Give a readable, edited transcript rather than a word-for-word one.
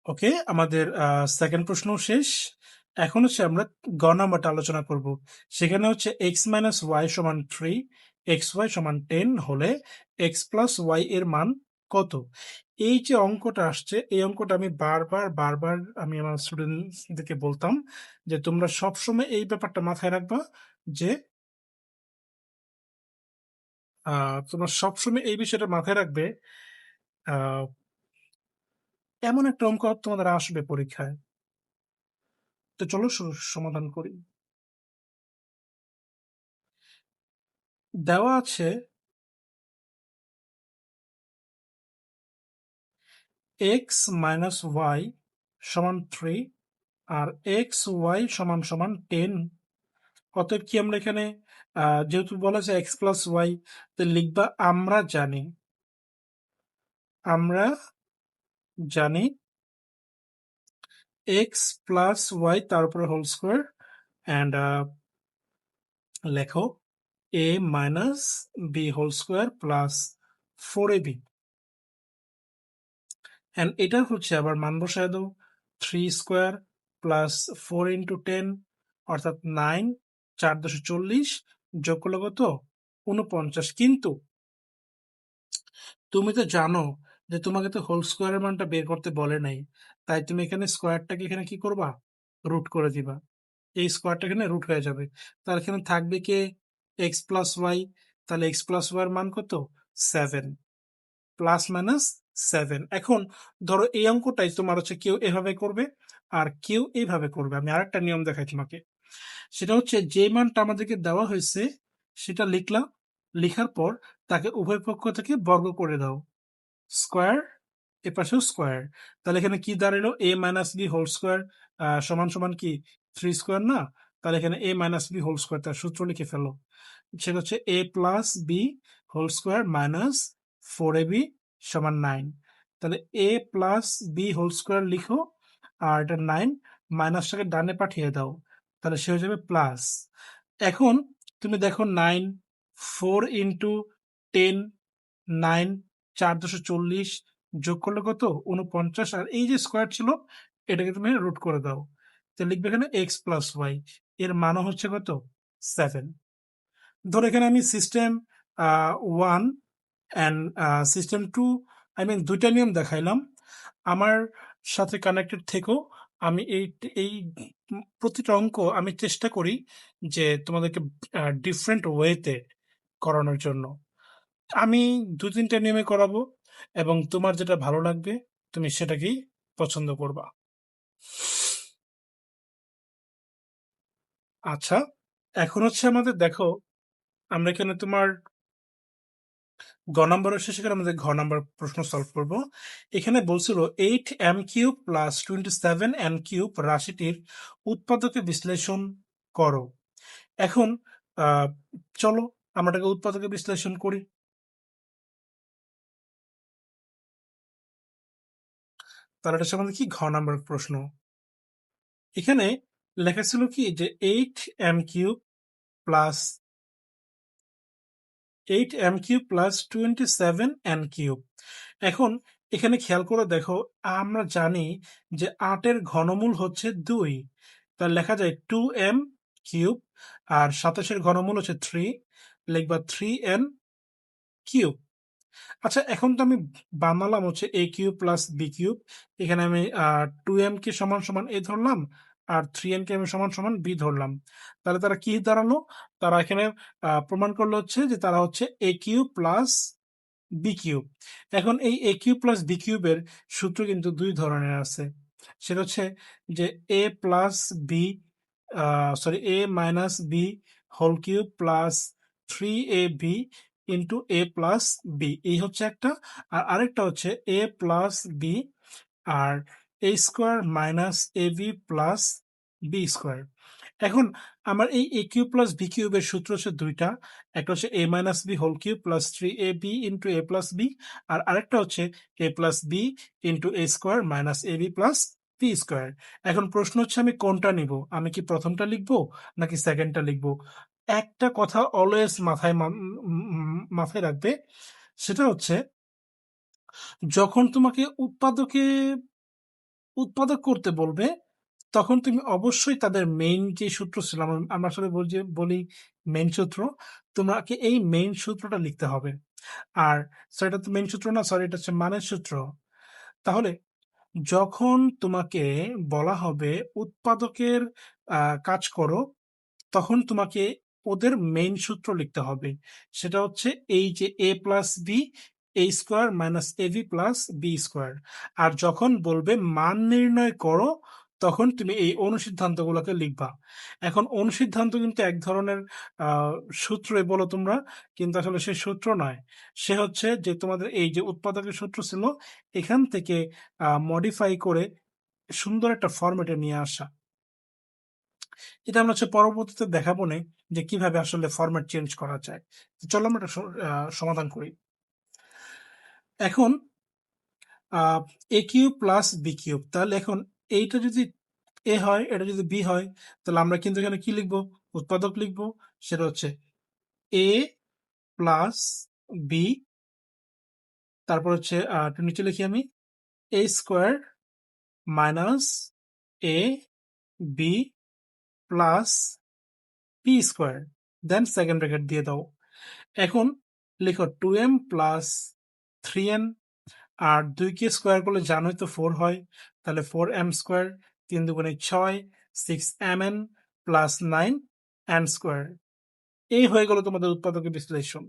ওকে, আমাদের সেকেন্ড প্রশ্ন শেষ। এখন হচ্ছে আমরা গ নাম্বারটা আলোচনা করব। সেখানে হচ্ছে এক্স মাইনাস ওয়াই সমান 3, এক্স ওয়াই সমান 10 হলে এক্স প্লাস ওয়াই এর মান কত? এই যে অঙ্কটা আসছে, এই অঙ্কটা আমি বারবার বারবার আমি আমার স্টুডেন্টদেরকে বলতাম যে তোমরা সবসময় এই ব্যাপারটা মাথায় রাখবা যে তোমরা সবসময় এই বিষয়টা মাথায় রাখবে। আহ, এমন একটা অঙ্ক তোমাদের আসবে পরীক্ষায়। তো চলো সমাধান করি। দেওয়া আছে এক্স মাইনাস ওয়াই সমান 3 আর এক্স ওয়াই সমান সমান 10। অতএব কি আমরা এখানে যেহেতু বলা আছে এক্স প্লাস ওয়াই, তো লিখবা আমরা জানি এক্স প্লাস ওয়াই তার উপরে হোল স্কোয়ার অ্যান্ড লেখো A minus B whole square plus 4ab and এটা হচ্ছে আবার মান বসায় দাও। 3 স্কোয়ার প্লাস 4 × 10 অর্থাৎ 9, 4×40 যোগ করলে কত? 49। কিন্তু তুমি তো জানো যে তোমাকে তো হোল স্কোয়ারের মানটা বের করতে বলে নাই, তাই তুমি এখানে স্কোয়ারটাকে এখানে কি করবা? রুট করে দিবা। এই স্কোয়ারটা এখানে রুট হয়ে যাবে। তার এখানে থাকবে কে? X plus Y. তাহলে এক্স প্লাস ওয়াই এর মান কত? 7, প্লাস মাইনাস 7। এখন ধরো এই অঙ্কটাই তোমার হচ্ছে কেউ এভাবে করবে আর কেউ এইভাবে করবে। আমি আরেকটা নিয়ম দেখাই তোমাকে। সেটা হচ্ছে যে মানটা আমাদেরকে দেওয়া হয়েছে সেটা লিখলাম, লিখার পর তাকে উভয় পক্ষ থেকে বর্গ করে দাও। স্কোয়ার এপাশেও স্কোয়ার। তাহলে এখানে কি দাঁড়ালো? A minus B whole square সমান সমান কি 3 স্কোয়ার না? তাহলে এখানে A minus B whole square, তার সূত্র লিখে ফেলো। সেটা হচ্ছে এ plus B whole square minus 4ab সমান 9। তাহলে A plus B whole square লিখো আর এটা 9 মাইনাসটাকে ডানে পাঠিয়ে দাও, তাহলে সে হয়ে যাবে প্লাস। এখন তুমি দেখো 9, 4 × 10, 9, 4×40 যোগ করলে কত? 49। আর এই যে স্কোয়ার ছিল এটাকে তুমি রুট করে দাও, তো লিখবে এখানে এক্স প্লাস ওয়াই এর মানও হচ্ছে কত? 7। ধরো এখানে আমি system 1 and system 2, I mean দুইটা নিয়ম দেখাইলাম। আমার সাথে কানেক্টেড থেকেও আমি এই প্রতিটা অঙ্ক আমি চেষ্টা করি যে তোমাদেরকে ডিফারেন্ট ওয়েতে করানোর জন্য। আমি 2-3টা নিয়মে করাবো এবং তোমার যেটা ভালো লাগবে তুমি সেটাকেই পছন্দ করবা। আচ্ছা, এখন হচ্ছে আমাদের দেখো, আমরা এখানে তোমার গ নাম্বার এসে সেখানে আমাদের ঘ নাম্বার প্রশ্ন সলভ করব। এখানে বলছিল 8m³ প্লাস 27n³ রাশিটির উৎপাদকে বিশ্লেষণ করো। এখন আহ, চলো আমরা এটাকে উৎপাদকে বিশ্লেষণ করি। তাহলে এটা হচ্ছে আমাদের কি ঘ নাম্বার প্রশ্ন। এখানে লেখা ছিল কি যে 8m³ প্লাস 27n³। এখন এখানে খেয়াল করে দেখো, আমরা জানি যে 8-এর ঘনমূল হচ্ছে 2, তাহলে লেখা যায় 2m³ আর 27-এর ঘনমূল হচ্ছে 3, লিখবা 3n³। আচ্ছা, এখন তো আমি বানালাম হচ্ছে a³ প্লাস b³। এখানে আমি 2m কে সমান সমান a ধরলাম আর 3n কে আমি সমান সমান b ধরলাম। তাহলে তারা কি দাঁড়ালো? তারা এখানে প্রমাণ করলো হচ্ছে যে তারা হচ্ছে a³ প্লাস b³। এখন এই a³ প্লাস b³ সূত্র কিন্তু দুই ধরনের আছে। সেটা হচ্ছে যে a plus b, sorry, a minus B whole cube plus 3ab into A plus b, এই হচ্ছে একটা। আর আরেকটা হচ্ছে এ প্লাস বি আর a square minus A B plus B square. এখন আমার এই a³ প্লাস b³ এর সূত্র হচ্ছে দুইটা। একটা হচ্ছে a minus B whole cube plus 3ab into A plus B, আর আরেকটা হচ্ছে a plus B into A square minus A B plus B square. এখন প্রশ্ন হচ্ছে আমি কোনটা নিব? আমি কি প্রথমটা লিখবো নাকি সেকেন্ডটা লিখবো? একটা কথা অলওয়েজ মাথায় রাখবে, সেটা হচ্ছে যখন তোমাকে উৎপাদকে উৎপাদক করতে বলবে তখন তুমি অবশ্যই তাদের মেইন যে সূত্র ছিল, আমরা আসলে বলি মেইন সূত্র, তোমাকে এই মেইন সূত্রটা লিখতে হবে। আর সেটা তো মেইন সূত্র না, সরি, এটা হচ্ছে মানের সূত্র। তাহলে যখন তোমাকে বলা হবে উৎপাদকের কাজ করো, তখন তোমাকে ওদের মেইন সূত্র লিখতে হবে। সেটা হচ্ছে এই যে এ plus B A square minus A B plus B square. আর যখন বলবে মান নির্ণয় করো, তখন তুমি এই অনুসিদ্ধান্তগুলোকে লিখবা। এখন অনুসিদ্ধান্ত কিন্তু এক ধরনের আহ সূত্রই বলো তোমরা, কিন্তু আসলে সে সূত্র নয়। সে হচ্ছে যে তোমাদের এই যে উৎপাদকের সূত্র ছিল, এখান থেকে মডিফাই করে সুন্দর একটা ফরম্যাটে নিয়ে আসা। এটা আমরা হচ্ছে পরবর্তীতে দেখাবো না যে কিভাবে আসলে ফরম্যাট চেঞ্জ করা যায়। তো চলো আমরা এটা সমাধান করি। এখন এ কিউব প্লাস বি কিউব, তাহলে এখন এইটা যদি এ হয়, এটা যদি বি হয়, তাহলে আমরা কিন্তু এখানে কি লিখবো? উৎপাদক লিখবো। সেটা হচ্ছে এ প্লাস বি, তারপর হচ্ছে একটু নিচে লিখি আমি, A square minus A B plus P square, then second bracket দিয়ে দাও। এখন লিখো 2m প্লাস 3n, আর 2 কে স্কোয়ার করলে জানোই তো 4 হয়, তাহলে 4m square, 3 × 2 = 6, 6mn plus 9n square. এই হয়ে গেল তোমাদের উৎপাদকের বিশ্লেষণ।